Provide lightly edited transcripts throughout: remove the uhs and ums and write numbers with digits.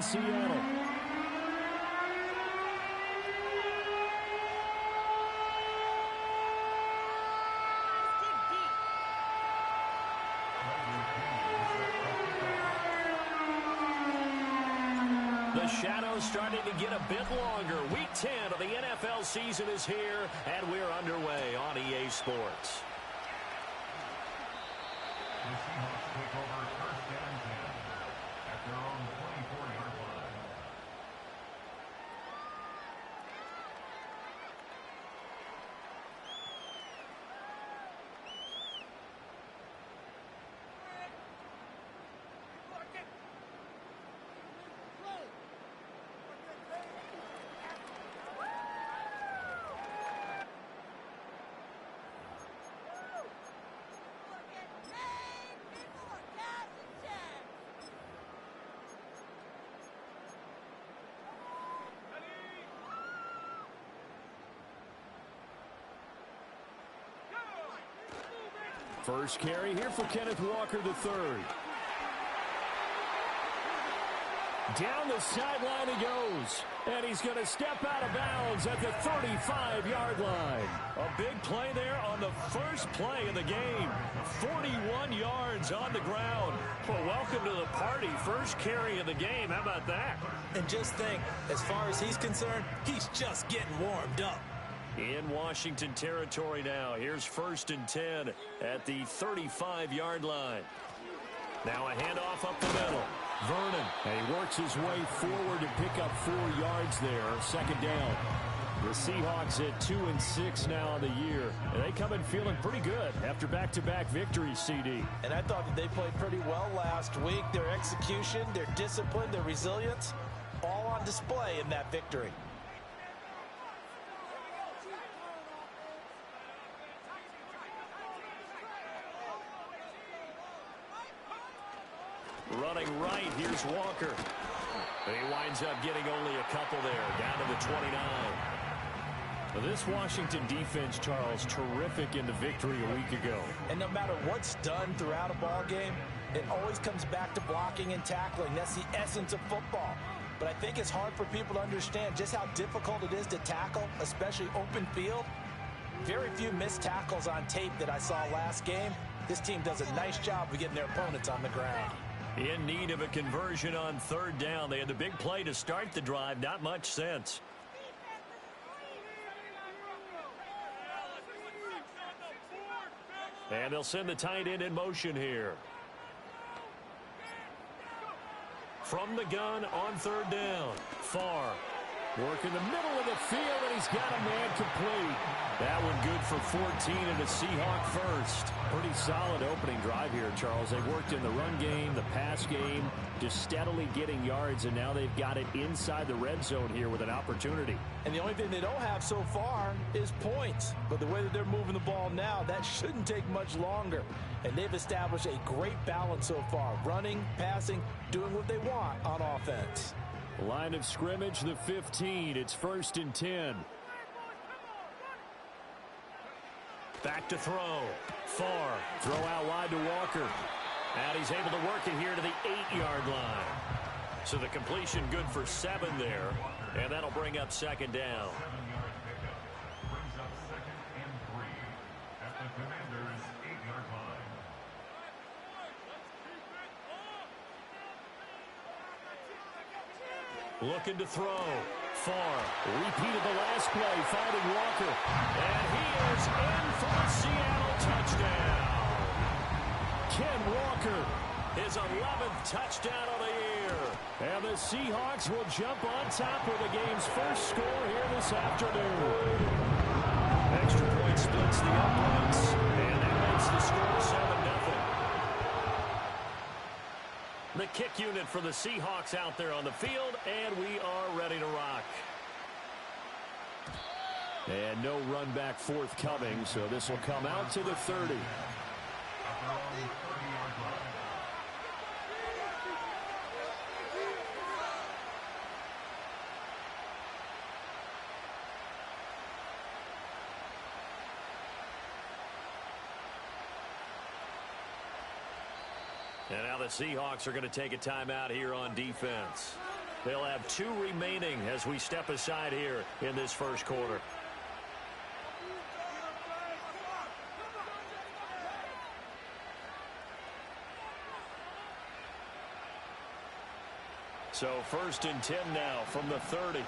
Seattle. The shadow's starting to get a bit longer. Week 10 of the NFL season is here, and we're underway on EA Sports. The Seahawks take over first and 10 at their own 24-yard line. First carry here for Kenneth Walker III. Down the sideline he goes. And he's going to step out of bounds at the 35-yard line. A big play there on the first play of the game. 41 yards on the ground. Well, welcome to the party. First carry of the game. How about that? And just think, as far as he's concerned, he's just getting warmed up. In Washington territory now. Here's first and 10 at the 35-yard line. Now a handoff up the middle. Vernon. And he works his way forward to pick up 4 yards there. Second down. The Seahawks at 2-6 now on the year. And they come in feeling pretty good after back-to-back victories, CD. And I thought that they played pretty well last week. Their execution, their discipline, their resilience, all on display in that victory. Running right, here's Walker. And he winds up getting only a couple there, down to the 29. Well, this Washington defense, Charles, terrific in the victory a week ago. And no matter what's done throughout a ball game, it always comes back to blocking and tackling. That's the essence of football. But I think it's hard for people to understand just how difficult it is to tackle, especially open field. Very few missed tackles on tape that I saw last game. This team does a nice job of getting their opponents on the ground. In need of a conversion on third down. They had the big play to start the drive. Not much sense. And they'll send the tight end in motion here. From the gun on third down. Farr. Work in the middle of the field, and he's got a man complete. That one good for 14 and a Seahawk first. Pretty solid opening drive here, Charles. They've worked in the run game, the pass game, just steadily getting yards, and now they've got it inside the red zone here with an opportunity. And the only thing they don't have so far is points. But the way that they're moving the ball now, that shouldn't take much longer. And they've established a great balance so far. Running, passing, doing what they want on offense. Line of scrimmage, the 15. It's first and 10. Back to throw. Farr. Throw out wide to Walker. And he's able to work it here to the 8-yard line. So the completion good for 7 there. And that'll bring up second down. 7-yard pickup brings up second and 3 at the Commanders' 8-yard line. Looking to throw. Farr repeated the last play, finding Walker. And he is in for a Seattle touchdown. Ken Walker, his 11th touchdown of the year. And the Seahawks will jump on top of the game's first score here this afternoon. Extra point splits the uprights. And that makes the score 7-0. The kick unit for the Seahawks out there on the field, and we are ready to rock. And no run back forthcoming, so this will come out to the 30. And now the Seahawks are going to take a timeout here on defense. They'll have 2 remaining as we step aside here in this first quarter. So 1st and 10 now from the 30.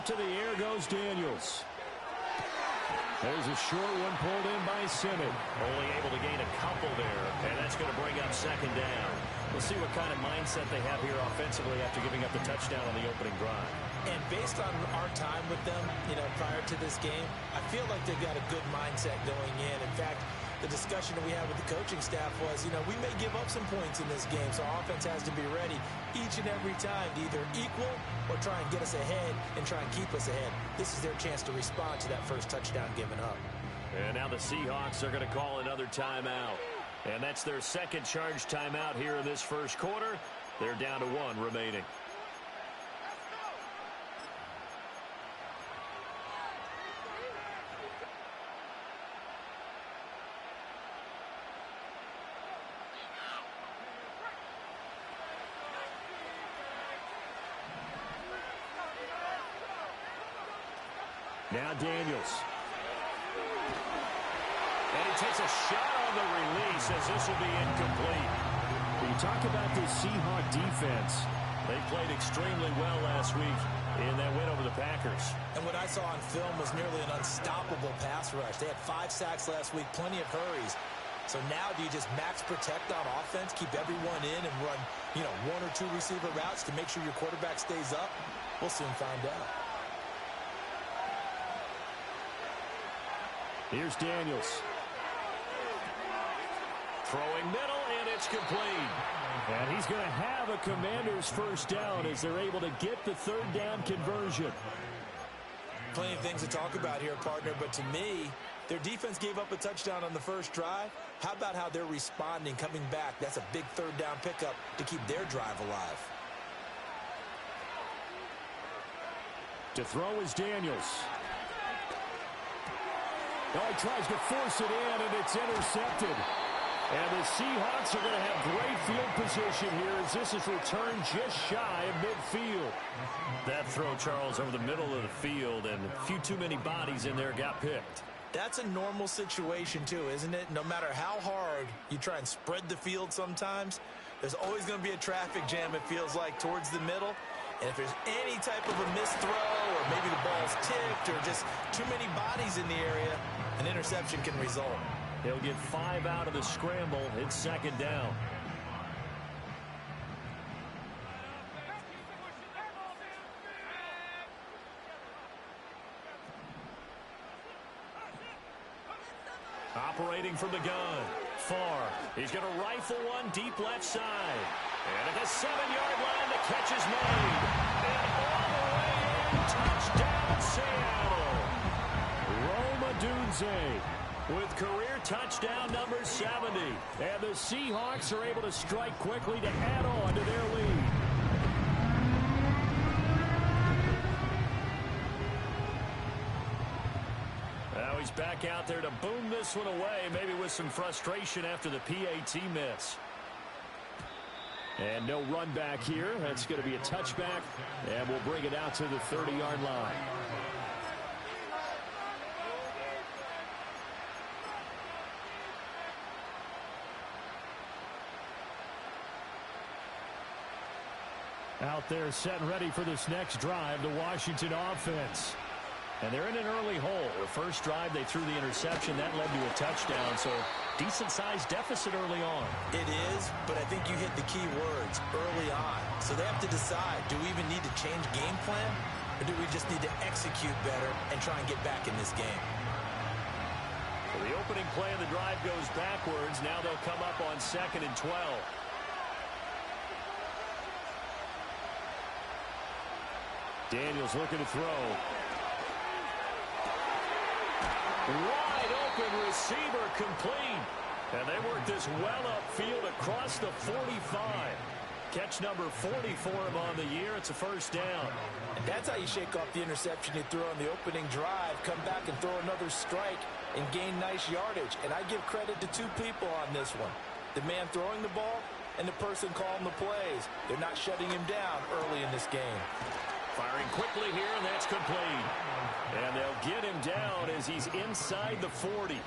To the air goes Daniels. There's a short one pulled in by Simmons. Only able to gain a couple there, and that's going to bring up 2nd down. We'll see what kind of mindset they have here offensively after giving up the touchdown on the opening drive. And based on our time with them, prior to this game, I feel like they've got a good mindset going in. In fact, the discussion that we had with the coaching staff was, we may give up some points in this game, so our offense has to be ready each and every time to either equal or try and get us ahead and try and keep us ahead. This is their chance to respond to that first touchdown given up. And now the Seahawks are going to call another timeout. And that's their 2nd charge timeout here in this first quarter. They're down to 1 remaining. Now Daniels. And he takes a shot on the release as this will be incomplete. You talk about this Seahawk defense. They played extremely well last week in that win over the Packers. And what I saw on film was nearly an unstoppable pass rush. They had 5 sacks last week, plenty of hurries. So now do you just max protect on offense, keep everyone in and run, 1 or 2 receiver routes to make sure your quarterback stays up? We'll soon find out. Here's Daniels. Throwing middle, and it's complete. And he's going to have a Commander's first down as they're able to get the 3rd down conversion. Plenty of things to talk about here, partner, but to me, their defense gave up a touchdown on the first drive. How about how they're responding, coming back? That's a big 3rd down pickup to keep their drive alive. To throw is Daniels. Oh, he tries to force it in, and it's intercepted. And the Seahawks are going to have great field position here as this is returned just shy of midfield. That throw, Charles, over the middle of the field, and a few too many bodies in there got picked. That's a normal situation, too, isn't it? No matter how hard you try and spread the field sometimes, there's always going to be a traffic jam, it feels like, towards the middle. And if there's any type of a missed throw or maybe the ball's tipped or just too many bodies in the area, an interception can result. He'll get 5 out of the scramble. It's 2nd down. Operating from the gun. Far. He's going to rifle one deep left side. And at the 7-yard line, the catch is made. And all the way in, touchdown Seattle. Rome Odunze with career touchdown number 70. And the Seahawks are able to strike quickly to add on to their lead. Now he's back out there to boom this one away, maybe with some frustration after the PAT miss. And no run back here. That's going to be a touchback, and we'll bring it out to the 30-yard line. Out there set and ready for this next drive, the Washington offense. And they're in an early hole. The first drive, they threw the interception. That led to a touchdown, so decent-sized deficit early on. It is, but I think you hit the key words, early on. So they have to decide, do we even need to change game plan, or do we just need to execute better and try and get back in this game? So the opening play of the drive goes backwards. Now they'll come up on 2nd and 12. Daniels looking to throw. Wide open receiver complete. And they work this well upfield across the 45. Catch number 40 for him on the year. It's a first down. And that's how you shake off the interception you threw on the opening drive, come back and throw another strike and gain nice yardage. And I give credit to two people on this one. The man throwing the ball and the person calling the plays. They're not shutting him down early in this game. Firing quickly here, and that's complete. And they'll get him down as he's inside the 40.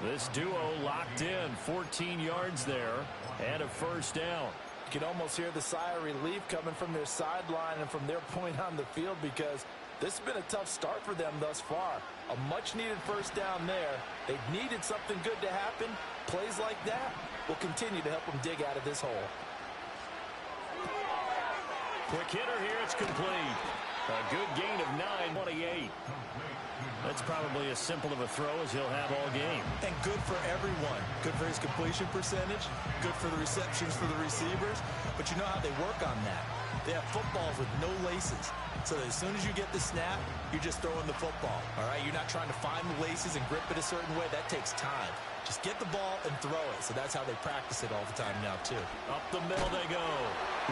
This duo locked in, 14 yards there, and a first down. You can almost hear the sigh of relief coming from their sideline and from their point on the field, because this has been a tough start for them thus far. A much-needed first down there. They've needed something good to happen. Plays like that will continue to help them dig out of this hole. Quick hitter here, it's complete. A good gain of 9-28. That's probably as simple of a throw as he'll have all game. And good for everyone. Good for his completion percentage. Good for the receptions for the receivers. But you know how they work on that. They have footballs with no laces. So that as soon as you get the snap, you're just throwing the football. All right? You're not trying to find the laces and grip it a certain way. That takes time. Just get the ball and throw it. So that's how they practice it all the time now, too. Up the middle they go.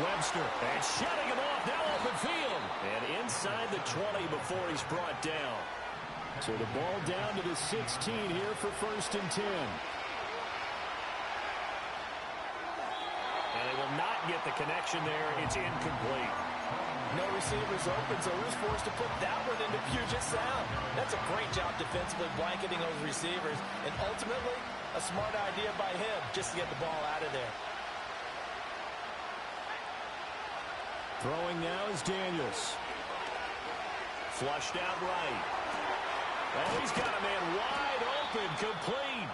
Webster. And shutting him off. Now open field. And inside the 20 before he's brought down. So the ball down to the 16 here for 1st and 10. And they will not get the connection there. It's incomplete. No receivers open, so who's forced to put that one into Puget Sound? That's a great job defensively blanketing those receivers. And ultimately, a smart idea by him just to get the ball out of there. Throwing now is Daniels. Flushed out right. And he's got a man wide open, complete.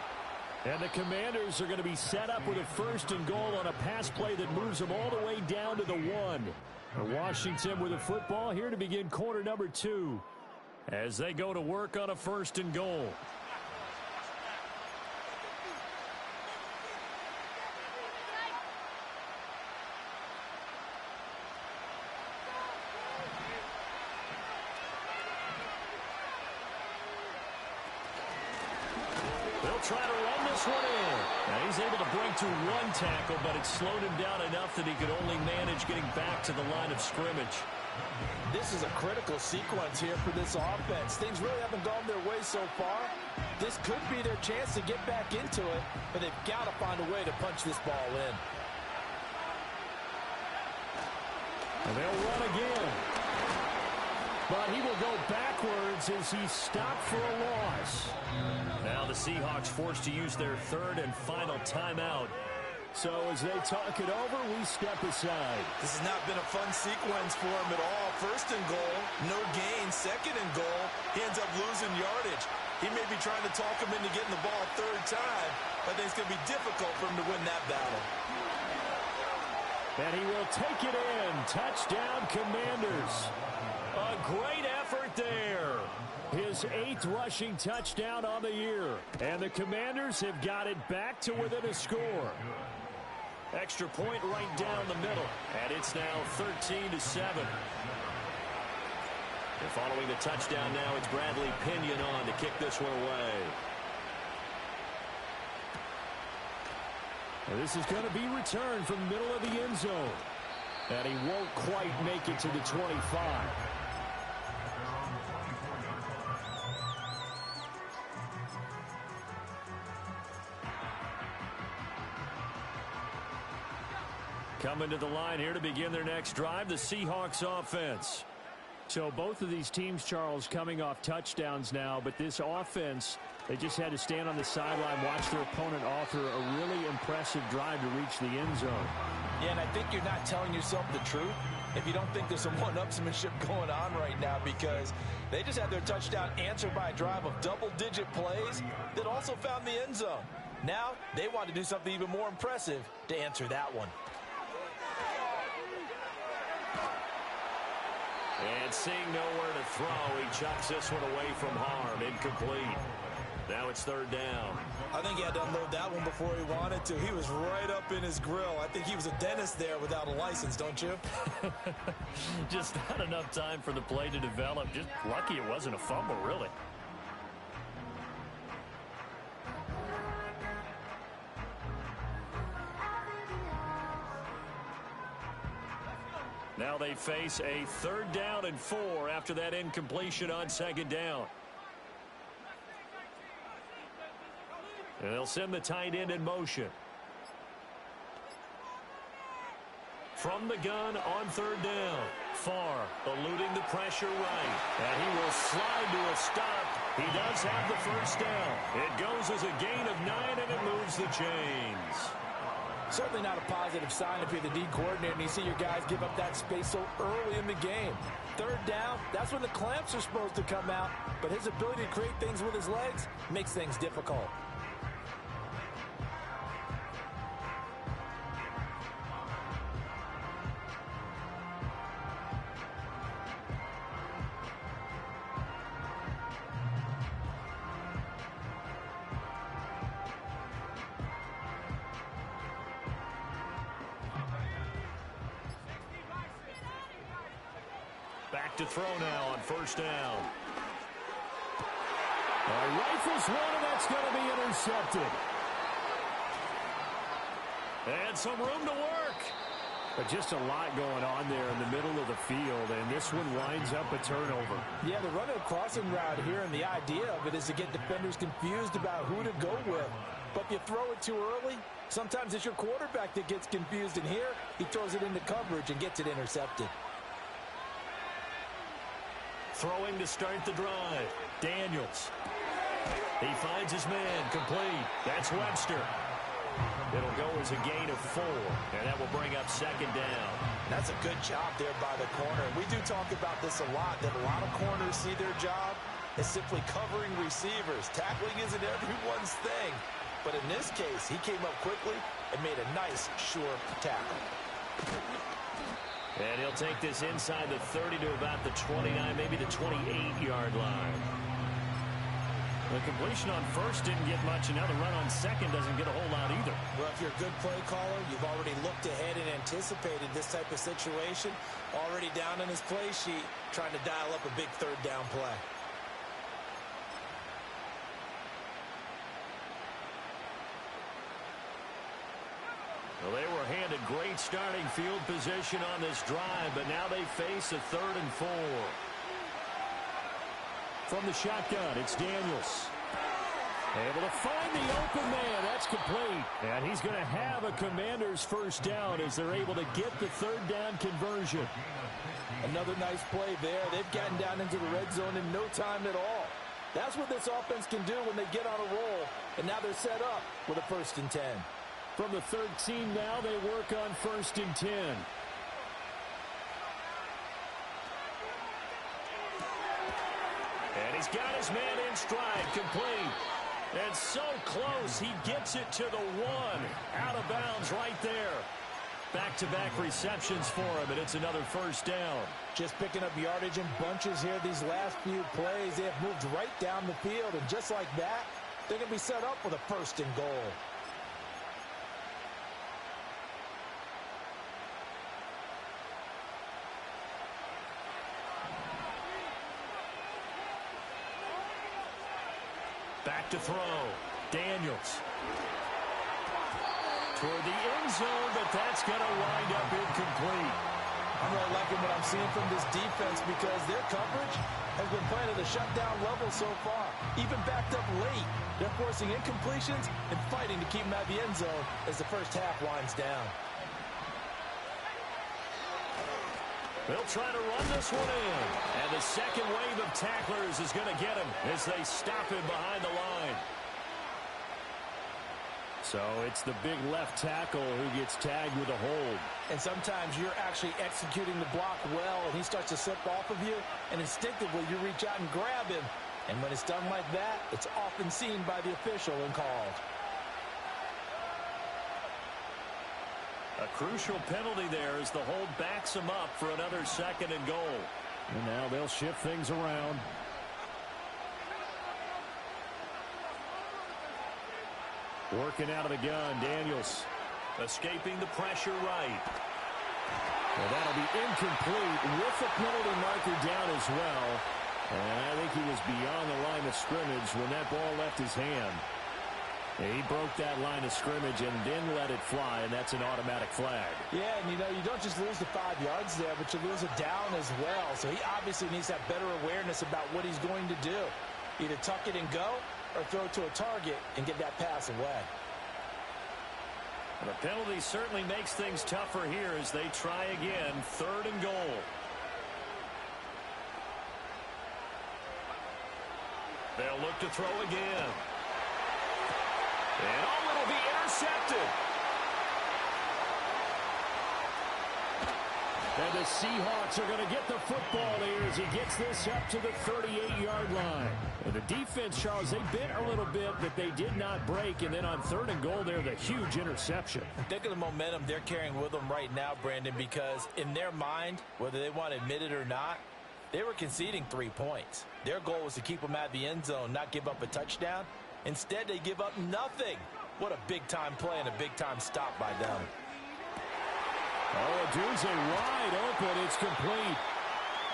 And the Commanders are going to be set up with a 1st and goal on a pass play that moves them all the way down to the 1. Washington with the football here to begin quarter number 2 as they go to work on a 1st and goal. Try to run this one in. Now he's able to break through 1 tackle, but it slowed him down enough that he could only manage getting back to the line of scrimmage. This is a critical sequence here for this offense. Things really haven't gone their way so far. This could be their chance to get back into it, but they've got to find a way to punch this ball in. And they'll run again. But he will go backwards as he's stopped for a loss. Now the Seahawks forced to use their 3rd and final timeout. So as they talk it over, we step aside. This has not been a fun sequence for him at all. 1st and goal, no gain. 2nd and goal, he ends up losing yardage. He may be trying to talk him into getting the ball 3rd time. I think it's going to be difficult for him to win that battle. And he will take it in. Touchdown, Commanders. A great effort there. His 8th rushing touchdown on the year. And the Commanders have got it back to within a score. Extra point right down the middle. And it's now 13-7. And following the touchdown now, it's Bradley Pinion on to kick this one away. And this is going to be returned from the middle of the end zone. And he won't quite make it to the 25. Coming to the line here to begin their next drive, the Seahawks offense. So both of these teams, Charles, coming off touchdowns now, but this offense, they just had to stand on the sideline, watch their opponent author a really impressive drive to reach the end zone. Yeah, and I think you're not telling yourself the truth if you don't think there's some one-upsmanship going on right now, because they just had their touchdown answered by a drive of double-digit plays that also found the end zone. Now they want to do something even more impressive to answer that one. And seeing nowhere to throw, he chucks this one away from harm. Incomplete. Now it's 3rd down. I think he had to unload that one before he wanted to. He was right up in his grill. I think he was a dentist there without a license, don't you? Just not enough time for the play to develop. Just lucky it wasn't a fumble, really. Now they face a 3rd down and 4 after that incompletion on 2nd down. And they'll send the tight end in motion. From the gun on 3rd down. Farr eluding the pressure right. And he will slide to a stop. He does have the 1st down. It goes as a gain of 9, and it moves the chains. Certainly not a positive sign if you're the D coordinator and you see your guys give up that space so early in the game. 3rd down, that's when the clamps are supposed to come out. But his ability to create things with his legs makes things difficult. Back to throw now on 1st down. Rifles one, and that's going to be intercepted. And some room to work. But just a lot going on there in the middle of the field, and this one winds up a turnover. Yeah, they're running a crossing route here, and the idea of it is to get defenders confused about who to go with. But if you throw it too early, sometimes it's your quarterback that gets confused, and here he throws it into coverage and gets it intercepted. Throwing to start the drive. Daniels. He finds his man complete. That's Webster. It'll go as a gain of 4, and that will bring up 2nd down. That's a good job there by the corner. We do talk about this a lot, that a lot of corners see their job as simply covering receivers. Tackling isn't everyone's thing. But in this case, he came up quickly and made a nice, sure tackle. And he'll take this inside the 30 to about the 29, maybe the 28-yard line. The completion on 1st didn't get much, and now the run on 2nd doesn't get a whole lot either. Well, if you're a good play caller, you've already looked ahead and anticipated this type of situation. Already down in his play sheet, trying to dial up a big 3rd down play. Well, they were handed great starting field position on this drive, but now they face a 3rd and 4. From the shotgun, it's Daniels. Able to find the open man. That's complete. And he's going to have a Commander's 1st down as they're able to get the 3rd down conversion. Another nice play there. They've gotten down into the red zone in no time at all. That's what this offense can do when they get on a roll. And now they're set up with a 1st and 10. From the 13 now, they work on 1st and 10. And he's got his man in stride, complete. And so close, he gets it to the 1. Out of bounds right there. Back-to-back receptions for him, and it's another 1st down. Just picking up yardage in bunches here these last few plays. They have moved right down the field, and just like that, they're going to be set up with a 1st and goal. Back to throw. Daniels. Toward the end zone, but that's going to wind up incomplete. I'm really liking what I'm seeing from this defense because their coverage has been playing at a shutdown level so far. Even backed up late, they're forcing incompletions and fighting to keep them out of the end zone as the 1st half winds down. They'll try to run this one in. And the 2nd wave of tacklers is going to get him as they stop him behind the line. So it's the big left tackle who gets tagged with a hold. And sometimes you're actually executing the block well, and he starts to slip off of you, and instinctively you reach out and grab him. And when it's done like that, it's often seen by the official and called. A crucial penalty there as the hold backs him up for another 2nd and goal. And now they'll shift things around. Working out of the gun, Daniels. Escaping the pressure right. Well, that'll be incomplete with the penalty marker down as well. And I think he was beyond the line of scrimmage when that ball left his hand. He broke that line of scrimmage and then let it fly, and that's an automatic flag. Yeah, and you don't just lose the 5 yards there, but you lose it down as well. So he obviously needs to have better awareness about what he's going to do. Either tuck it and go or throw it to a target and get that pass away. The penalty certainly makes things tougher here as they try again. 3rd and goal. They'll look to throw again. And it'll be intercepted. And the Seahawks are going to get the football here as he gets this up to the 38-yard line. And the defense, Charles, they bit a little bit, but they did not break. And then on 3rd and goal, they're the huge interception. Think of the momentum they're carrying with them right now, Brandon, because in their mind, whether they want to admit it or not, they were conceding 3 points. Their goal was to keep them out of the end zone, not give up a touchdown. Instead, they give up nothing. What a big-time play and a big-time stop by them. Oh, Deuce wide open. It's complete.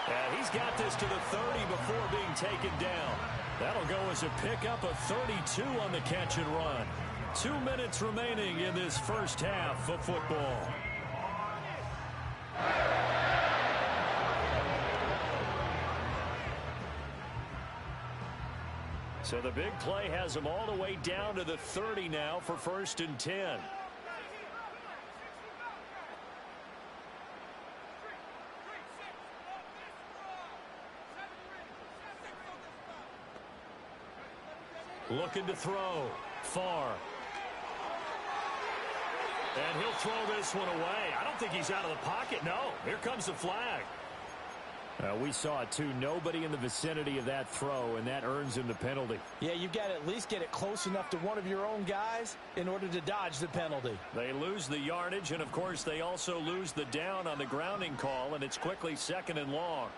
And he's got this to the 30 before being taken down. That'll go as a pickup of 32 on the catch and run. 2 minutes remaining in this first half of football. So the big play has them all the way down to the 30 now for 1st and 10. Looking to throw. Far. And he'll throw this one away. I don't think he's out of the pocket. No. Here comes the flag. We saw it, too. Nobody in the vicinity of that throw, and that earns him the penalty. Yeah, you've got to at least get it close enough to one of your own guys in order to dodge the penalty. They lose the yardage, and, of course, they also lose the down on the grounding call, and it's quickly 2nd and long.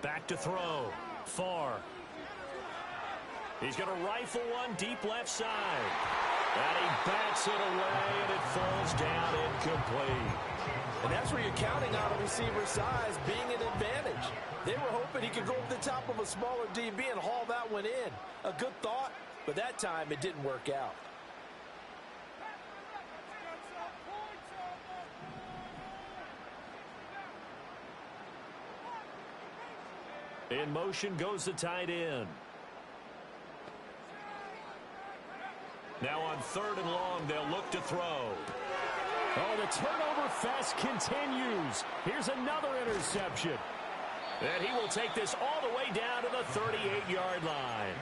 Back to throw. Far. He's going to rifle one deep left side. And he bats it away, and it falls down incomplete. And that's where you're counting on a receiver's size being an advantage. They were hoping he could go over the top of a smaller DB and haul that one in. A good thought, but that time it didn't work out. In motion goes the tight end. Now on 3rd and long, they'll look to throw. Oh, the turnover fest continues. Here's another interception. And he will take this all the way down to the 38-yard line.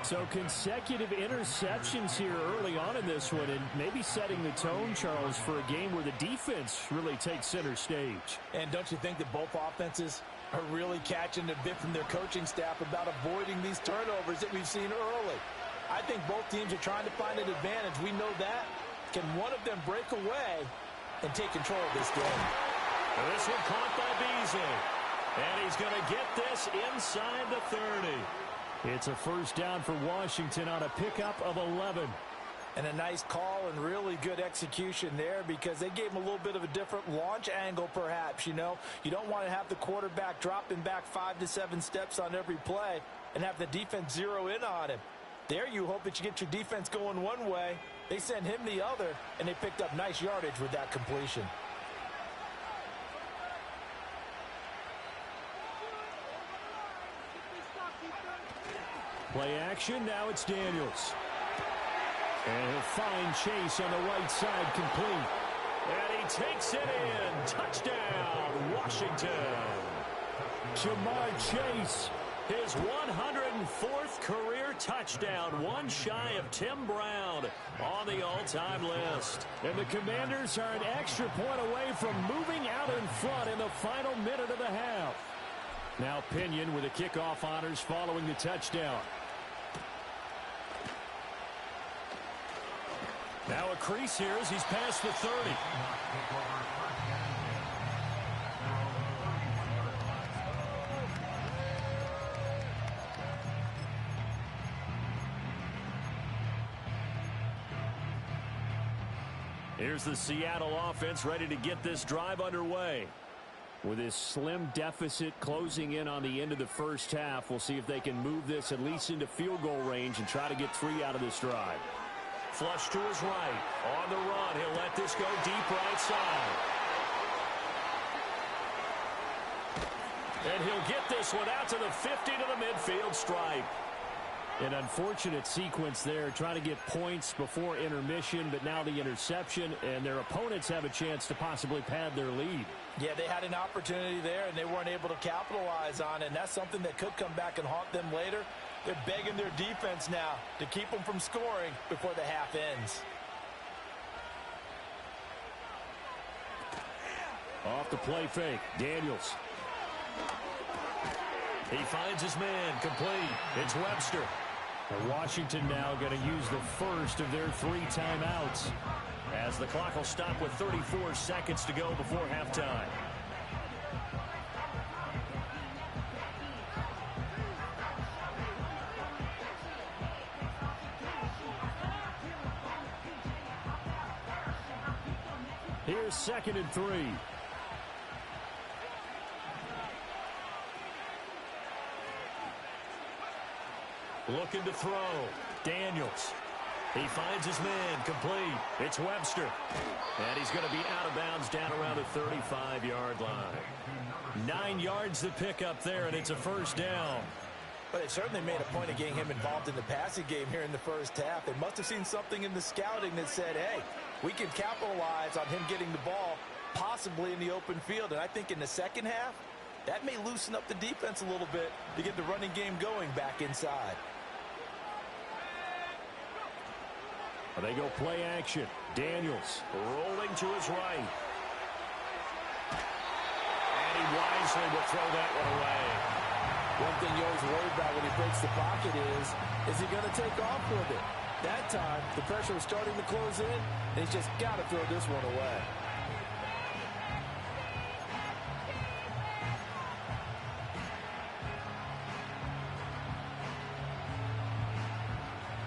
So consecutive interceptions here early on in this one, and maybe setting the tone, Charles, for a game where the defense really takes center stage. And don't you think that both offenses are really catching a bit from their coaching staff about avoiding these turnovers that we've seen early? I think both teams are trying to find an advantage. We know that. Can one of them break away and take control of this game? And this one caught by Beasley. And he's going to get this inside the 30. It's a first down for Washington on a pickup of 11. And a nice call and really good execution there because they gave him a little bit of a different launch angle perhaps, you know. You don't want to have the quarterback dropping back 5 to 7 steps on every play and have the defense zero in on him. There you hope that you get your defense going one way. They send him the other, and they picked up nice yardage with that completion. Play action, now it's Daniels. And he'll find Chase on the right side, complete. And he takes it in. Touchdown, Washington. Jamar Chase. His 104th career touchdown, one shy of Tim Brown on the all-time list. And the Commanders are an extra point away from moving out in front in the final minute of the half. Now Pinion with the kickoff honors following the touchdown. Now a crease here as he's past the 30. Here's the Seattle offense ready to get this drive underway. With this slim deficit closing in on the end of the first half, we'll see if they can move this at least into field goal range and try to get 3 out of this drive. Flush to his right. On the run, he'll let this go deep right side. And he'll get this one out to the 50 to the midfield stripe. An unfortunate sequence there, trying to get points before intermission, but now the interception, and their opponents have a chance to possibly pad their lead. Yeah, they had an opportunity there, and they weren't able to capitalize on it, and that's something that could come back and haunt them later. They're begging their defense now to keep them from scoring before the half ends. Off the play fake, Daniels. He finds his man, complete. It's Webster. And Washington now going to use the first of their 3 timeouts, as the clock will stop with 34 seconds to go before halftime. Here's 2nd and 3. Looking to throw. Daniels. He finds his man, complete. It's Webster. And he's going to be out of bounds down around the 35-yard line. 9 yards to pick up there, and it's a first down. But they certainly made a point of getting him involved in the passing game here in the first half. They must have seen something in the scouting that said, hey, we can capitalize on him getting the ball possibly in the open field. And I think in the second half, that may loosen up the defense a little bit to get the running game going back inside. They go play action. Daniels rolling to his right. And he wisely will throw that one away. One thing you always worry about when he breaks the pocket is he going to take off with it? That time, the pressure was starting to close in, and he's just got to throw this one away.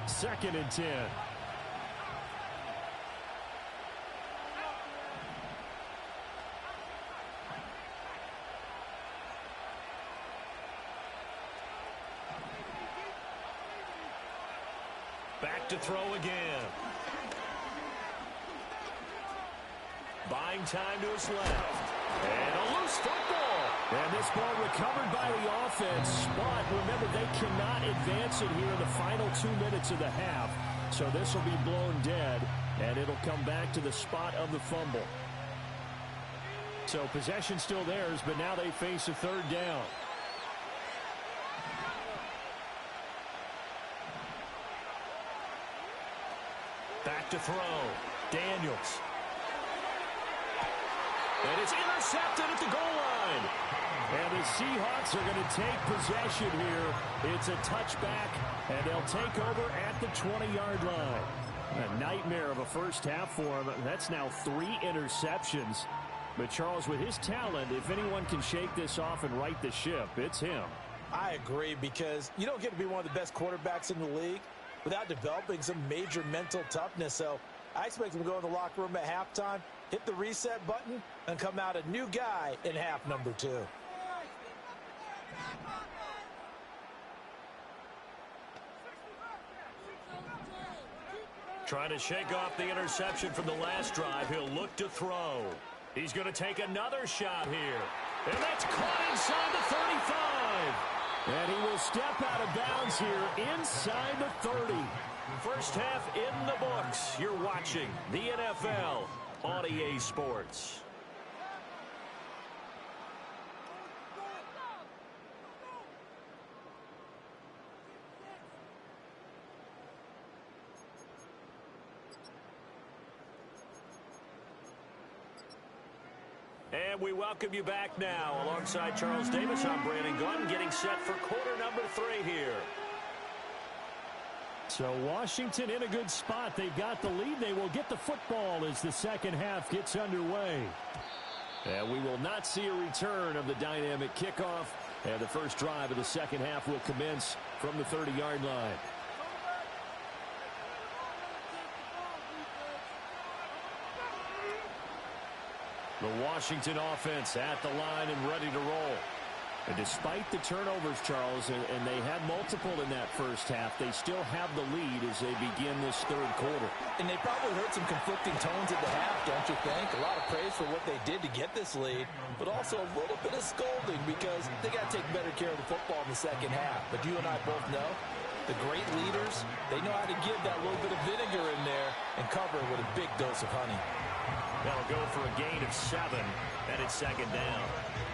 Second and 10. Back to throw again. Buying time to his left. And a loose football. And this ball recovered by the offense. But remember, they cannot advance it here in the final 2 minutes of the half. So this will be blown dead, and it'll come back to the spot of the fumble. So possession still theirs, but now they face a 3rd down. Back to throw. Daniels. And it's intercepted at the goal line. And the Seahawks are going to take possession here. It's a touchback, and they'll take over at the 20-yard line. A nightmare of a first half for him. That's now 3 interceptions. But Charles, with his talent, if anyone can shake this off and right the ship, it's him. I agree, because you don't get to be one of the best quarterbacks in the league without developing some major mental toughness. So I expect him to go in the locker room at halftime, hit the reset button, and come out a new guy in half number 2. Trying to shake off the interception from the last drive. He'll look to throw. He's going to take another shot here. And that's caught inside the 35. And he will step out of bounds here inside the 30. First half in the books. You're watching the NFL on EA Sports. And we welcome you back now. Alongside Charles Davis, I'm Brandon Gunn, getting set for quarter number 3 here. So Washington in a good spot. They've got the lead. They will get the football as the second half gets underway. And we will not see a return of the dynamic kickoff. And the first drive of the second half will commence from the 30-yard line. The Washington offense at the line and ready to roll. And despite the turnovers, Charles, and they had multiple in that first half, they still have the lead as they begin this third quarter. And they probably heard some conflicting tones at the half, don't you think? A lot of praise for what they did to get this lead, but also a little bit of scolding because they got to take better care of the football in the second half. But you and I both know the great leaders, they know how to give that little bit of vinegar in there and cover it with a big dose of honey. That'll go for a gain of 7, and it's second down.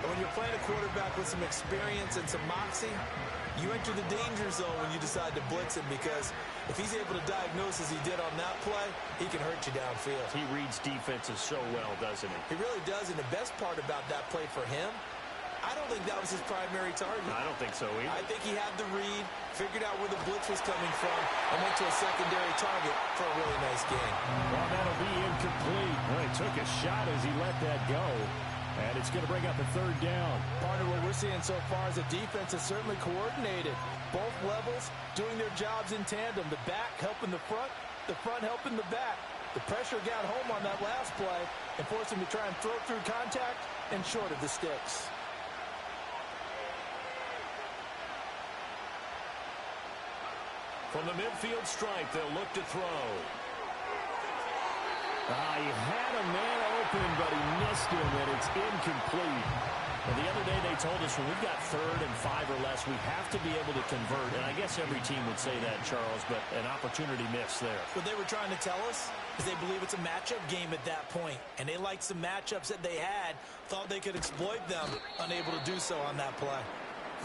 And when you're playing a quarterback with some experience and some moxie, you enter the danger zone when you decide to blitz him because if he's able to diagnose as he did on that play, he can hurt you downfield. He reads defenses so well, doesn't he? He really does, and the best part about that play for him, I don't think that was his primary target. I don't think so either. I think he had the read, figured out where the blitz was coming from, and went to a secondary target for a really nice gain. Well, that'll be incomplete. Well, he took a shot as he let that go. And it's going to bring up a third down. Part of what we're seeing so far is the defense is certainly coordinated. Both levels doing their jobs in tandem. The back helping the front helping the back. The pressure got home on that last play and forced him to try and throw through contact and short of the sticks. From the midfield stripe, they'll look to throw. He had a man open, but he missed him, and it's incomplete. And the other day they told us when we've got 3rd and 5 or less, we have to be able to convert. And I guess every team would say that, Charles, but an opportunity missed there. What they were trying to tell us is they believe it's a matchup game at that point. And they liked some matchups that they had, thought they could exploit them, unable to do so on that play.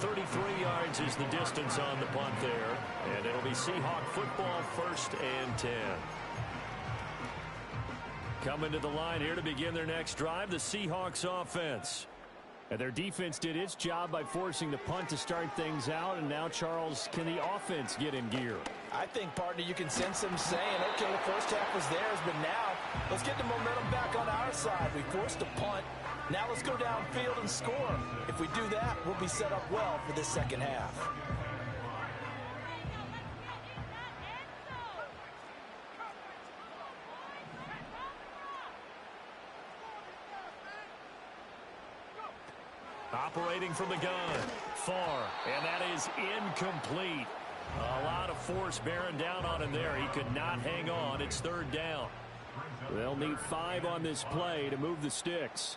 33 yards is the distance on the punt there. And it'll be Seahawk football, 1st and 10. Coming to the line here to begin their next drive, the Seahawks offense. And their defense did its job by forcing the punt to start things out. And now, Charles, can the offense get in gear? I think, partner, you can sense them saying, okay, the first half was theirs, but now let's get the momentum back on our side. We forced a punt. Now let's go downfield and score. If we do that, we'll be set up well for this second half. Operating from the gun, far, and that is incomplete. A lot of force bearing down on him there. He could not hang on. It's 3rd down. They'll need 5 on this play to move the sticks.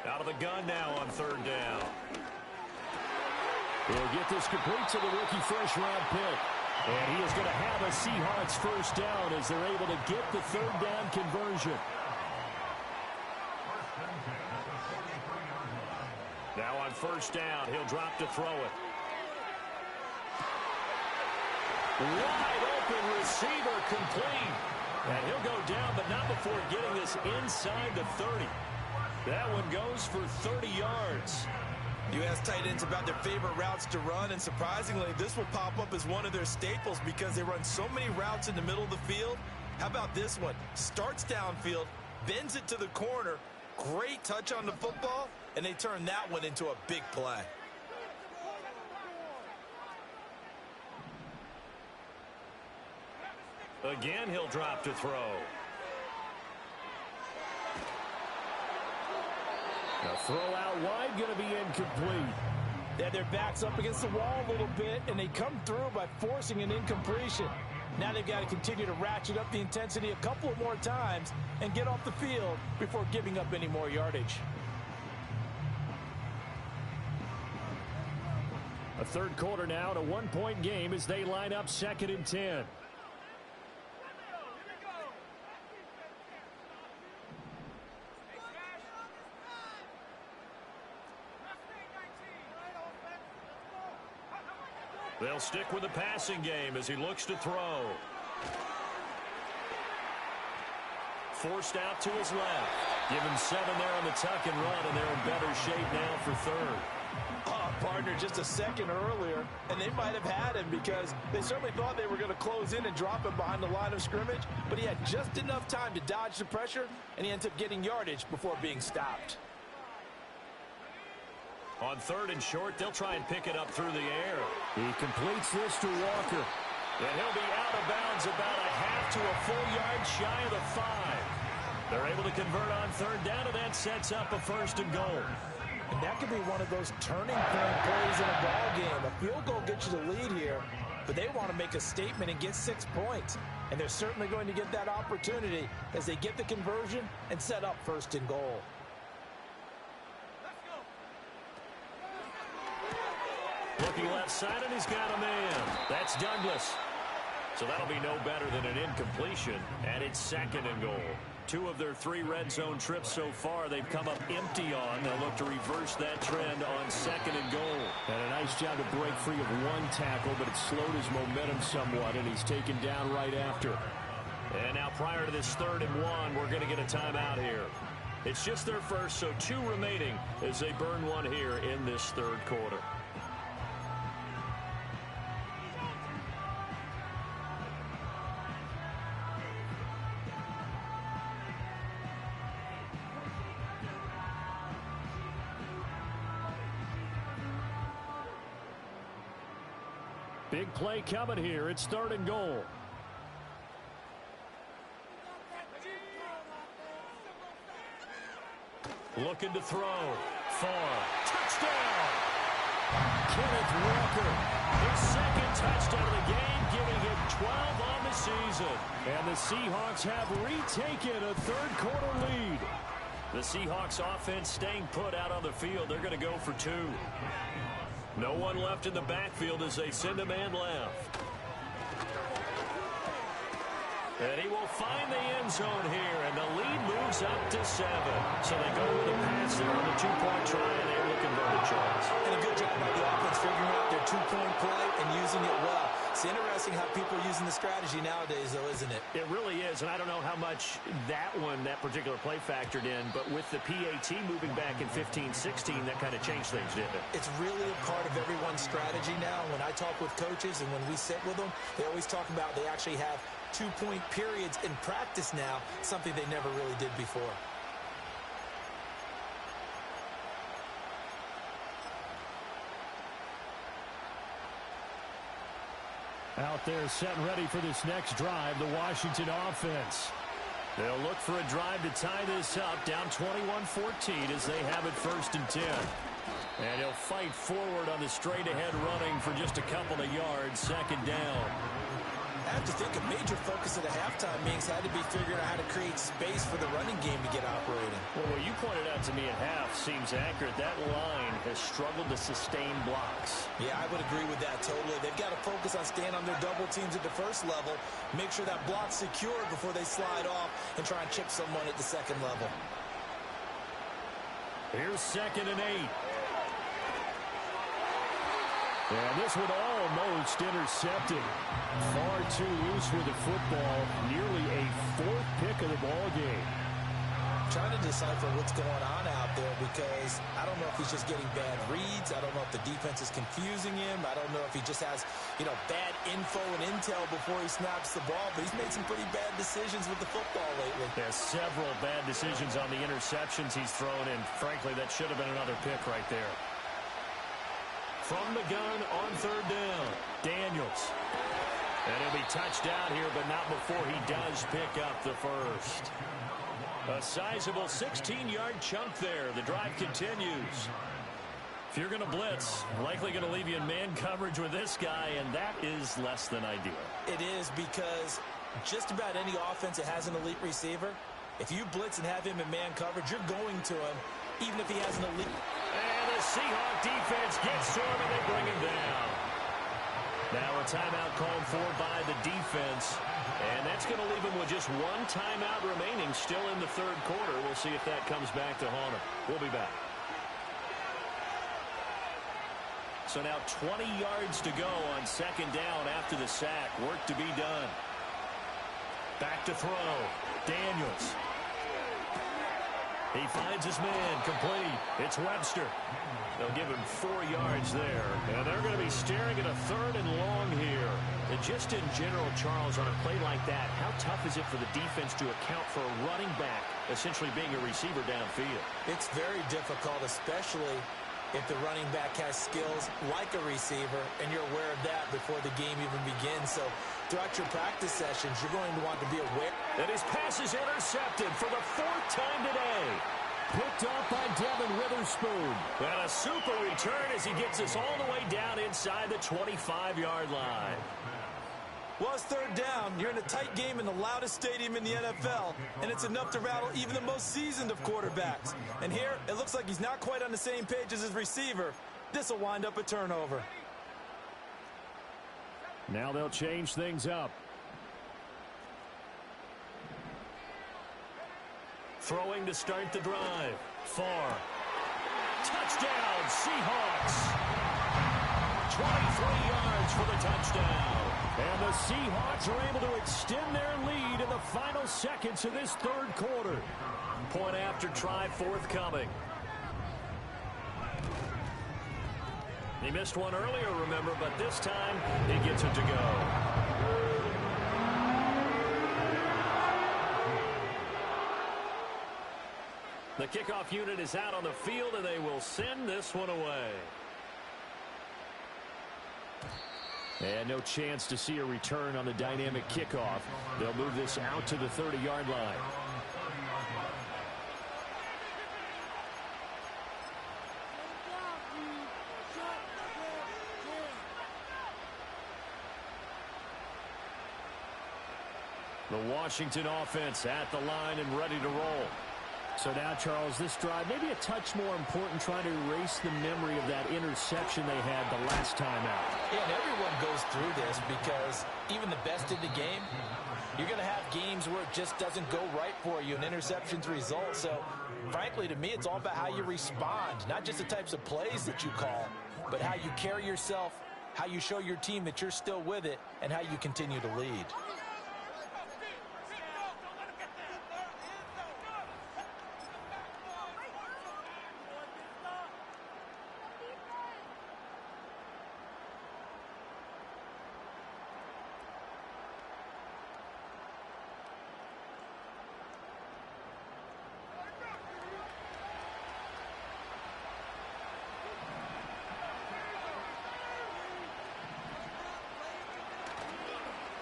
Out of the gun now on 3rd down. He'll get this complete to the rookie first-round pick. And he is going to have a Seahawks first down as they're able to get the 3rd down conversion. Now on 1st down, he'll drop to throw it. Wide open receiver complete. And he'll go down, but not before getting this inside the 30. That one goes for 30 yards. You ask tight ends about their favorite routes to run, and surprisingly, this will pop up as one of their staples because they run so many routes in the middle of the field. How about this one? Starts downfield, bends it to the corner, great touch on the football, and they turn that one into a big play. Again, he'll drop to throw. The throw out wide going to be incomplete. They had their backs up against the wall a little bit, and they come through by forcing an incompletion. Now they've got to continue to ratchet up the intensity a couple of more times and get off the field before giving up any more yardage. A third quarter now, and a 1-point game as they line up 2nd and 10. They'll stick with the passing game as he looks to throw. Forced out to his left. Give him 7 there on the tuck and run, and they're in better shape now for 3rd. Partner, just a second earlier, and they might have had him because they certainly thought they were going to close in and drop him behind the line of scrimmage, but he had just enough time to dodge the pressure, and he ends up getting yardage before being stopped. On 3rd and short, they'll try and pick it up through the air. He completes this to Walker. And he'll be out of bounds about a half to a full yard shy of the 5. They're able to convert on 3rd down, and that sets up a 1st and goal. And that could be one of those turning point plays in a ball game. A field goal gets you the lead here, but they want to make a statement and get 6 points. And they're certainly going to get that opportunity as they get the conversion and set up 1st and goal. Looking left side, and he's got a man. That's Douglas. So that'll be no better than an incompletion, and it's 2nd and goal. 2 of their 3 red zone trips so far they've come up empty on. They'll look to reverse that trend on 2nd and goal. And a nice job to break free of 1 tackle, but it slowed his momentum somewhat, and he's taken down right after. And now prior to this 3rd and 1, we're going to get a timeout here. It's just their first, so 2 remaining as they burn 1 here in this 3rd quarter. Big play coming here. It's 3rd and goal. Looking to throw. Far. Touchdown! Kenneth Walker. His 2nd touchdown of the game, giving him 12 on the season. And the Seahawks have retaken a 3rd quarter lead. The Seahawks offense staying put out on the field. They're going to go for 2. No one left in the backfield as they send a man left. And he will find the end zone here, and the lead moves up to 7. So they go with a pass there on the 2-point try, and they're able to convert it, Charles. And a good job by the offense figuring out their 2-point play and using it well. It's interesting how people are using the strategy nowadays, though, isn't it? It really is, and I don't know how much that particular play factored in, but with the PAT moving back in 15-16, that kind of changed things, didn't it? It's really a part of everyone's strategy now. When I talk with coaches and when we sit with them, they always talk about they actually have 2-point periods in practice now, something they never really did before. Out there set and ready for this next drive, the Washington offense. They'll look for a drive to tie this up, down 21-14 as they have it 1st and 10. And he'll fight forward on the straight-ahead running for just a couple of yards, 2nd down. I have to think a major focus of the halftime meetings had to be figuring out how to create space for the running game to get operating. Well, what you pointed out to me at half seems accurate. That line has struggled to sustain blocks. Yeah, I would agree with that totally. They've got to focus on staying on their double teams at the 1st level, make sure that block's secure before they slide off and try and chip someone at the 2nd level. Here's 2nd and 8. And this one almost intercepted. Far too loose with the football. Nearly a 4th pick of the ball game. Trying to decipher what's going on out there because I don't know if he's just getting bad reads. I don't know if the defense is confusing him. I don't know if he just has, bad info and intel before he snaps the ball. But he's made some pretty bad decisions with the football lately. There's several bad decisions on the interceptions he's thrown, and frankly, that should have been another pick right there. From the gun on 3rd down, Daniels. And he'll be touched out here, but not before he does pick up the 1st. A sizable 16-yard chunk there. The drive continues. If you're going to blitz, likely going to leave you in man coverage with this guy, and that is less than ideal. It is because just about any offense that has an elite receiver, if you blitz and have him in man coverage, you're going to him, even if he has an elite. And the Seahawk defense gets to him, and they bring him down. Now a timeout called for by the defense, and that's going to leave him with just 1 timeout remaining still in the 3rd quarter. We'll see if that comes back to haunt him. We'll be back. So now 20 yards to go on 2nd down after the sack. Work to be done. Back to throw. Daniels. He finds his man, complete. It's Webster. They'll give him 4 yards there. And they're going to be staring at a 3rd and long here. And just in general, Charles, on a play like that, how tough is it for the defense to account for a running back essentially being a receiver downfield? It's very difficult, especially if the running back has skills like a receiver, and you're aware of that before the game even begins. So throughout your practice sessions, you're going to want to be aware. And his pass is intercepted for the 4th time today. Picked up by Devin Witherspoon. And a super return as he gets us all the way down inside the 25-yard line. Well, it's 3rd down. You're in a tight game in the loudest stadium in the NFL, and it's enough to rattle even the most seasoned of quarterbacks. And here, it looks like he's not quite on the same page as his receiver. This will wind up a turnover. Now they'll change things up. Throwing to start the drive. Far. Touchdown, Seahawks. 23 yards for the touchdown. And the Seahawks are able to extend their lead in the final seconds of this 3rd quarter. Point after try forthcoming. He missed one earlier, remember, but this time he gets it to go. The kickoff unit is out on the field, and they will send this one away. And no chance to see a return on the dynamic kickoff. They'll move this out to the 30-yard line. The Washington offense at the line and ready to roll. So now, Charles, this drive maybe a touch more important, trying to erase the memory of that interception they had the last time out. Yeah, and everyone goes through this because even the best in the game, you're going to have games where it just doesn't go right for you, and interceptions result. So, frankly, to me, it's all about how you respond, not just the types of plays that you call, but how you carry yourself, how you show your team that you're still with it, and how you continue to lead.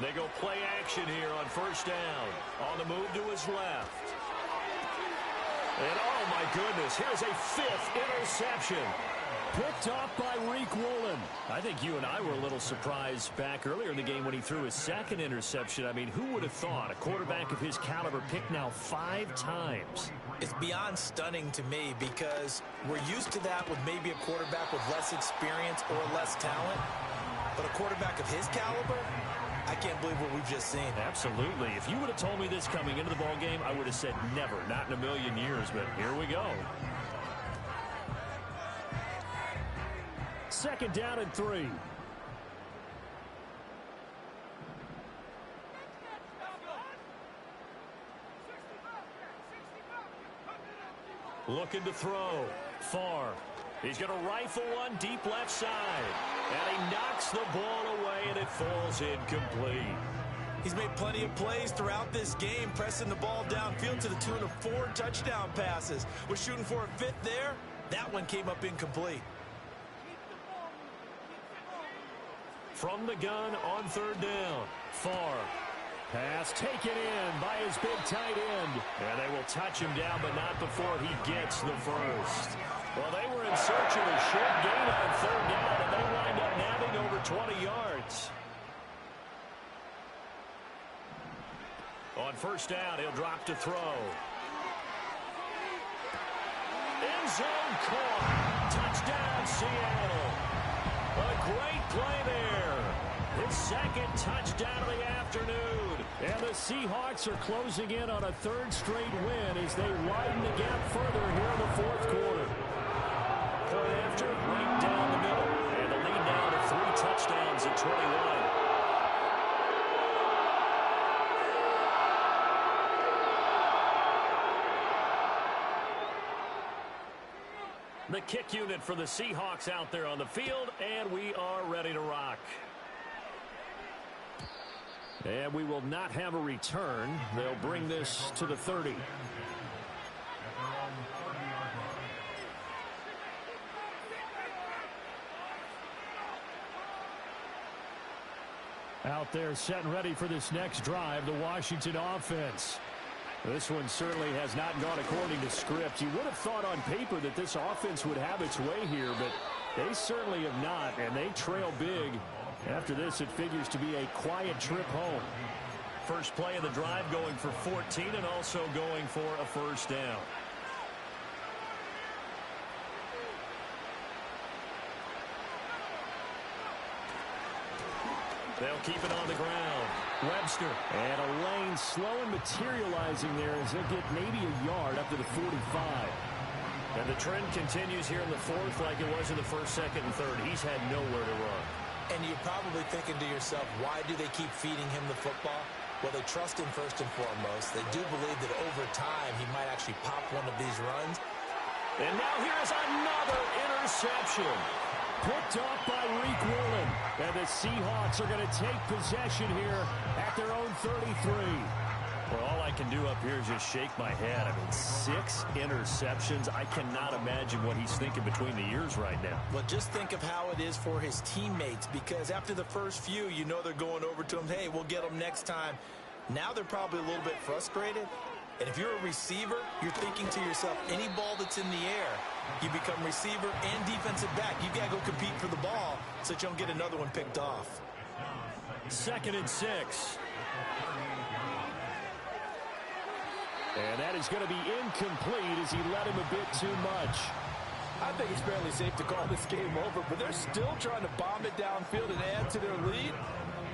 They go play action here on 1st down. On the move to his left. And oh my goodness, here's a 5th interception. Picked off by Reek Woolen. I think you and I were a little surprised back earlier in the game when he threw his 2nd interception. I mean, who would have thought a quarterback of his caliber picked now 5 times? It's beyond stunning to me because we're used to that with maybe a quarterback with less experience or less talent. But a quarterback of his caliber, I can't believe what we've just seen. Absolutely. If you would have told me this coming into the ball game, I would have said never, not in a million years, but here we go. 2nd down and 3. Looking to throw. Far. He's going to rifle one deep left side. And he knocks the ball away, and it falls incomplete. He's made plenty of plays throughout this game, pressing the ball downfield to the tune of 4 touchdown passes. We're shooting for a 5th there. That one came up incomplete. From the gun on 3rd down. Far. Pass taken in by his big tight end. And they will touch him down, but not before he gets the first. Well, they were in search of a short gain on 3rd down, and they wind up nabbing over 20 yards. On 1st down, he'll drop to throw. End zone caught. Touchdown, Seattle. A great play there. His 2nd touchdown of the afternoon. And the Seahawks are closing in on a 3rd straight win as they widen the gap further here in the 4th quarter. Point after, right down the middle. And the lead now to 3 touchdowns at 21. The kick unit for the Seahawks out there on the field, and we are ready to rock. And we will not have a return. They'll bring this to the 30. Out there set and ready for this next drive, the Washington offense. This one certainly has not gone according to script. You would have thought on paper that this offense would have its way here, but they certainly have not, and they trail big. After this, it figures to be a quiet trip home. First play of the drive going for 14 and also going for a first down. They'll keep it on the ground. Webster. And a lane slow and materializing there as they'll get maybe a yard up to the 45. And the trend continues here in the fourth like it was in the first, second, and third. He's had nowhere to run. And you're probably thinking to yourself, why do they keep feeding him the football? Well, they trust him first and foremost. They do believe that over time he might actually pop one of these runs. And now here's another interception. Picked off by Reek Woolen. And the Seahawks are going to take possession here at their own 33. Well, all I can do up here is just shake my head. I mean, 6 interceptions. I cannot imagine what he's thinking between the ears right now. Well, just think of how it is for his teammates, because after the first few, you know they're going over to him, hey, we'll get them next time. Now they're probably a little bit frustrated. And if you're a receiver, you're thinking to yourself, any ball that's in the air, you become receiver and defensive back. You got to go compete for the ball so that you don't get another one picked off. 2nd and 6. And that is going to be incomplete as he led him a bit too much. I think it's fairly safe to call this game over, but they're still trying to bomb it downfield and add to their lead.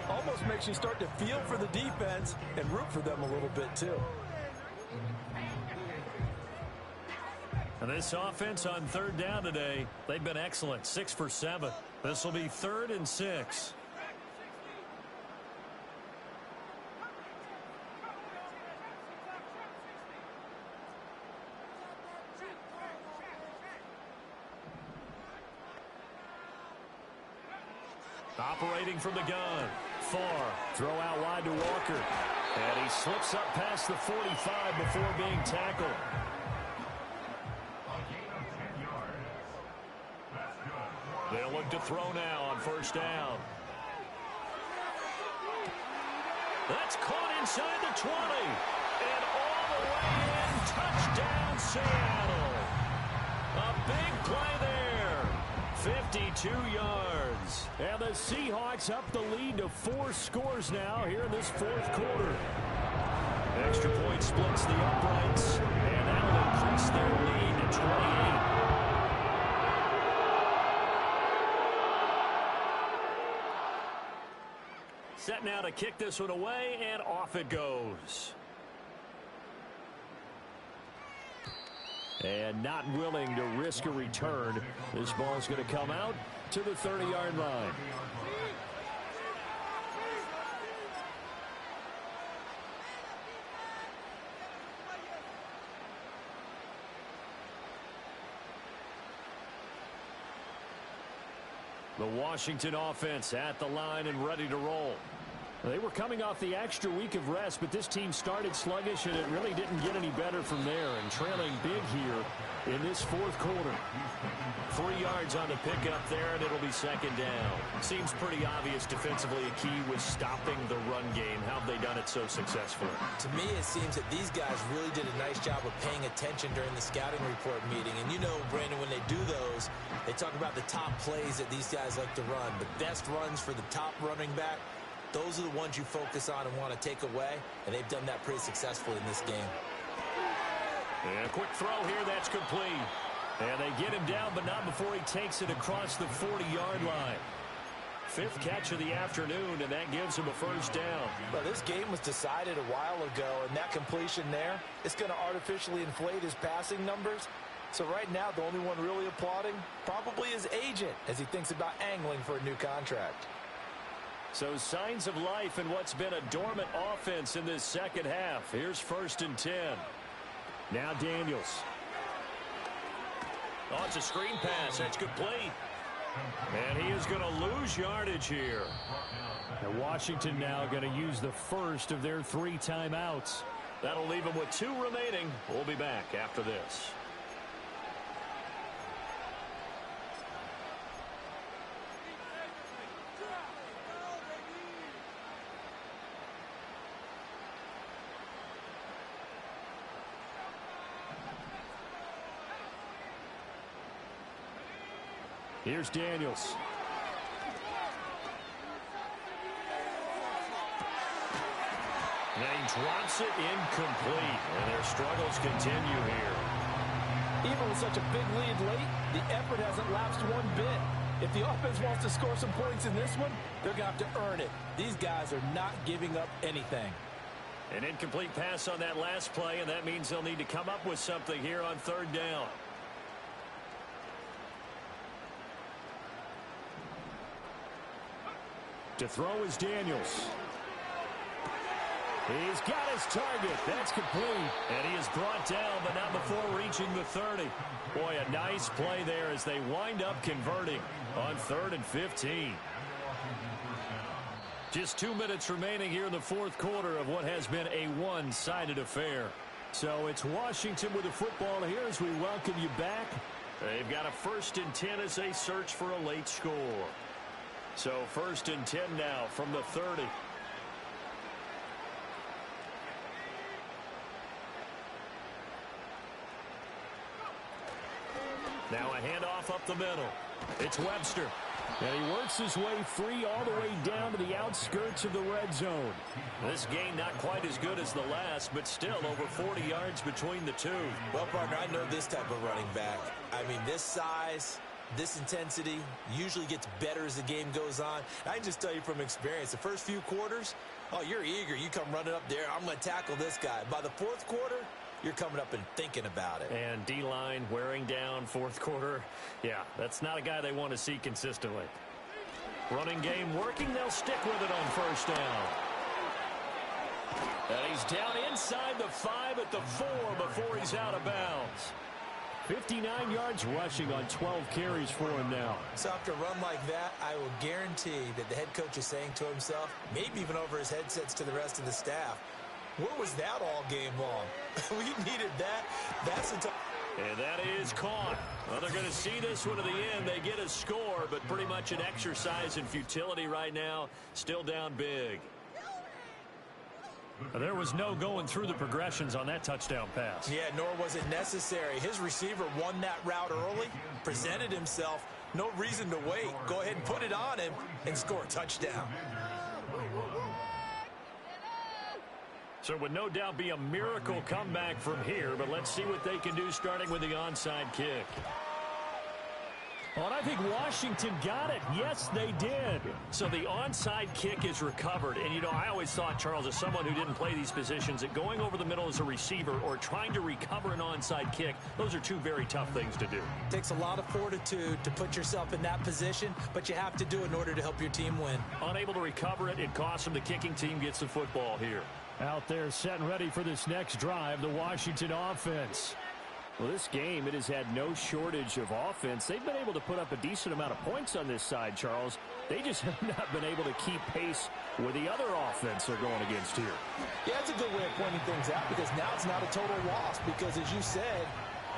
Almost makes you start to feel for the defense and root for them a little bit too. And this offense on 3rd down today, they've been excellent. 6 for 7. This will be 3rd and 6. Operating from the gun. Far. Throw out wide to Walker. And he slips up past the 45 before being tackled. They'll look to throw now on 1st down. That's caught inside the 20. And all the way in. Touchdown, Seattle. A big play there. 52 yards. And the Seahawks up the lead to 4 scores now here in this 4th quarter. Extra point splits the uprights. And that will increase their lead to 28. Set now to kick this one away, and off it goes. And not willing to risk a return. This ball's going to come out to the 30-yard line. The Washington offense at the line and ready to roll. They were coming off the extra week of rest, but this team started sluggish, and it really didn't get any better from there, and trailing big here in this 4th quarter. 3 yards on the pickup there, and it'll be 2nd down. Seems pretty obvious defensively a key was stopping the run game. How have they done it so successfully? To me, it seems that these guys really did a nice job of paying attention during the scouting report meeting. And you know, Brandon, when they do those, they talk about the top plays that these guys like to run. The best runs for the top running back, those are the ones you focus on and want to take away. And they've done that pretty successfully in this game. And a quick throw here, that's complete. And they get him down, but not before he takes it across the 40-yard line. 5th catch of the afternoon, and that gives him a 1st down. Well, this game was decided a while ago, and that completion there, it's going to artificially inflate his passing numbers. So right now, the only one really applauding probably his agent as he thinks about angling for a new contract. So signs of life in what's been a dormant offense in this 2nd half. Here's 1st and 10. Now Daniels. Oh, it's a screen pass. That's complete. And he is going to lose yardage here. And Washington now going to use the first of their 3 timeouts. That'll leave them with 2 remaining. We'll be back after this. Here's Daniels. And he drops it incomplete. And their struggles continue here. Even with such a big lead late, the effort hasn't lapsed one bit. If the offense wants to score some points in this one, they're going to have to earn it. These guys are not giving up anything. An incomplete pass on that last play, and that means they'll need to come up with something here on third down. To throw is Daniels. He's got his target. That's complete. And he is brought down, but not before reaching the 30. Boy, a nice play there as they wind up converting on 3rd and 15. Just 2 minutes remaining here in the fourth quarter of what has been a one-sided affair. So it's Washington with the football here as we welcome you back. They've got a 1st and 10 as they search for a late score. So 1st and 10 now from the 30. Now a handoff up the middle. It's Webster. And he works his way free all the way down to the outskirts of the red zone. This game not quite as good as the last, but still over 40 yards between the two. Well, partner, I know this type of running back. I mean, this size, this intensity usually gets better as the game goes on. I can just tell you from experience, the first few quarters, oh, you're eager. You come running up there, I'm going to tackle this guy. By the fourth quarter, you're coming up and thinking about it. And D-line wearing down fourth quarter. Yeah, that's not a guy they want to see consistently. Running game working. They'll stick with it on 1st down. And he's down inside the 5 at the 4 before he's out of bounds. 59 yards rushing on 12 carries for him now. So after a run like that, I will guarantee that the head coach is saying to himself, maybe even over his headsets to the rest of the staff, where was that all game long? We needed that. That's the time. And that is caught. Well, they're going to see this one to the end. They get a score, but pretty much an exercise in futility right now. Still down big. There was no going through the progressions on that touchdown pass. Yeah, nor was it necessary. His receiver won that route early, presented himself. No reason to wait. Go ahead and put it on him and score a touchdown. So it would no doubt be a miracle comeback from here, but let's see what they can do starting with the onside kick. Well, and I think Washington got it. Yes, they did. So the onside kick is recovered. And, you know, I always thought, Charles, as someone who didn't play these positions, that going over the middle as a receiver or trying to recover an onside kick, those are two very tough things to do. It takes a lot of fortitude to put yourself in that position, but you have to do it in order to help your team win. Unable to recover it, it costs them. The kicking team gets the football here. Out there set and ready for this next drive, the Washington offense. Well, this game, it has had no shortage of offense. They've been able to put up a decent amount of points on this side, Charles. They just have not been able to keep pace with the other offense they're going against here. Yeah, that's a good way of pointing things out because now it's not a total loss because, as you said,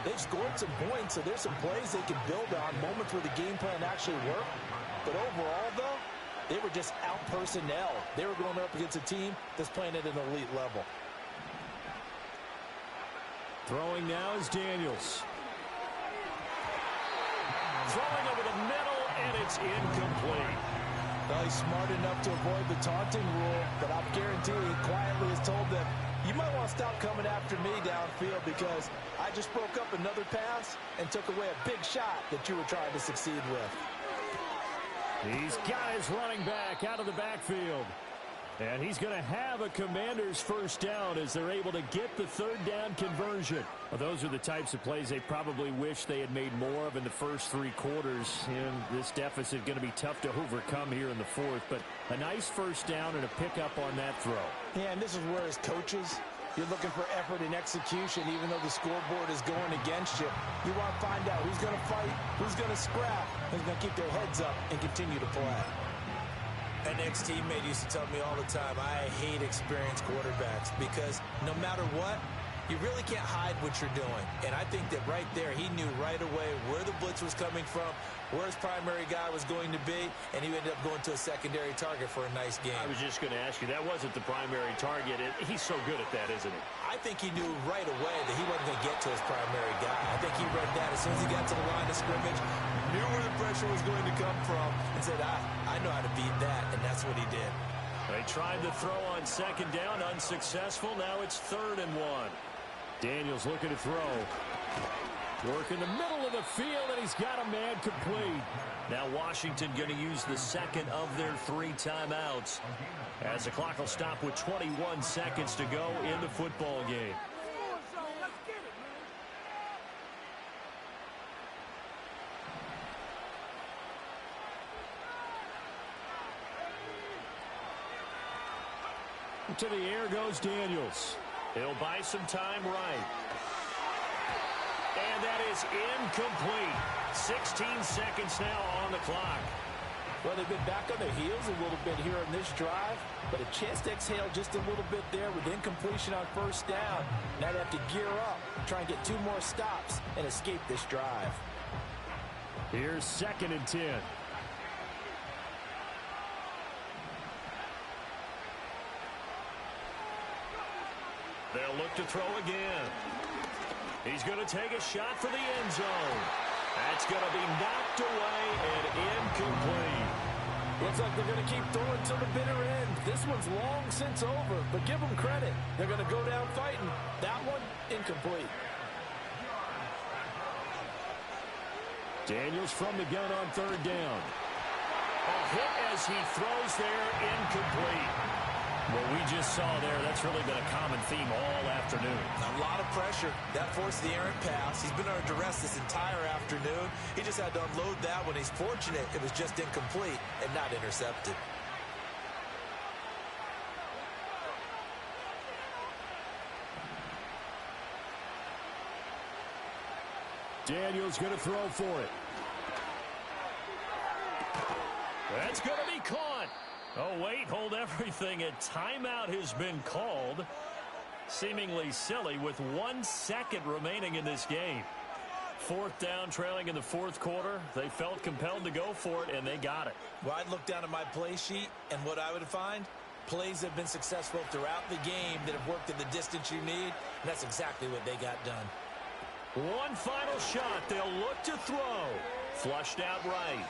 they've scored some points, so there's some plays they can build on, moments where the game plan actually worked. But overall, though, they were just out-personnel. They were going up against a team that's playing at an elite level. Throwing now is Daniels. Throwing over the middle, and it's incomplete. Well, he's smart enough to avoid the taunting rule, but I guarantee he quietly has told them, you might want to stop coming after me downfield because I just broke up another pass and took away a big shot that you were trying to succeed with. He's got his running back out of the backfield. And he's going to have a Commander's 1st down as they're able to get the 3rd down conversion. Well, those are the types of plays they probably wish they had made more of in the first 3 quarters. And this deficit going to be tough to overcome here in the 4th. But a nice 1st down and a pickup on that throw. Yeah, and this is where as coaches, you're looking for effort and execution even though the scoreboard is going against you. You want to find out who's going to fight, who's going to scrap, who's going to keep their heads up and continue to play. An ex-teammate used to tell me all the time, I hate experienced quarterbacks because no matter what, you really can't hide what you're doing. And I think that right there, he knew right away where the blitz was coming from, where his primary guy was going to be, and he ended up going to a secondary target for a nice game. I was just going to ask you, that wasn't the primary target. He's so good at that, isn't he? I think he knew right away that he wasn't going to get to his primary guy. I think he read that as soon as he got to the line of scrimmage, knew where the pressure was going to come from and said, I know how to beat that, and that's what he did. They tried to throw on second down, unsuccessful. Now it's 3rd and 1. Daniels looking to throw. Work in the middle of the field, and he's got a man complete. Now Washington going to use the second of their 3 timeouts as the clock will stop with 21 seconds to go in the football game. To the air goes Daniels. He'll buy some time right. And that is incomplete. 16 seconds now on the clock. Well, they've been back on their heels a little bit here on this drive, but a chance to exhale just a little bit there with incompletion on first down. Now they have to gear up, try and get 2 more stops, and escape this drive. Here's 2nd and 10. They'll look to throw again. He's going to take a shot for the end zone. That's going to be knocked away and incomplete. Looks like they're going to keep throwing till the bitter end. This one's long since over, but give them credit. They're going to go down fighting. That one, incomplete. Daniels from the gun on 3rd down. A hit as he throws there, incomplete. What we just saw there, that's really been a common theme all afternoon. A lot of pressure. That forced the errant pass. He's been under duress this entire afternoon. He just had to unload that one. He's fortunate it was just incomplete and not intercepted. Daniels going to throw for it. That's going to be caught. Oh, wait, hold everything. A timeout has been called. Seemingly silly with 1 second remaining in this game. 4th down, trailing in the 4th quarter. They felt compelled to go for it, and they got it. Well, I'd look down at my play sheet, and what I would find, plays have been successful throughout the game that have worked in the distance you need, and that's exactly what they got done. One final shot. They'll look to throw. Flushed out right.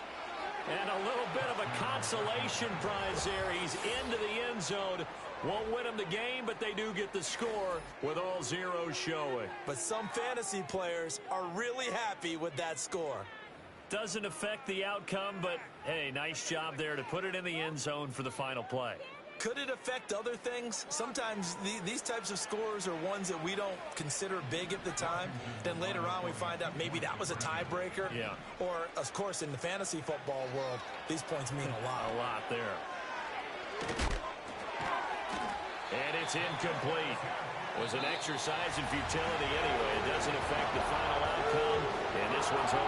And a little bit of a consolation prize there. He's into the end zone. Won't win them the game, but they do get the score with all zeros showing. But some fantasy players are really happy with that score. Doesn't affect the outcome, but, hey, nice job there to put it in the end zone for the final play. Could it affect other things? Sometimes these types of scores are ones that we don't consider big at the time. Then later on we find out maybe that was a tiebreaker. Yeah. Or, of course, in the fantasy football world, these points mean a lot. A lot there. And it's incomplete. Was an exercise in futility anyway. It doesn't affect the final outcome. And this one's over.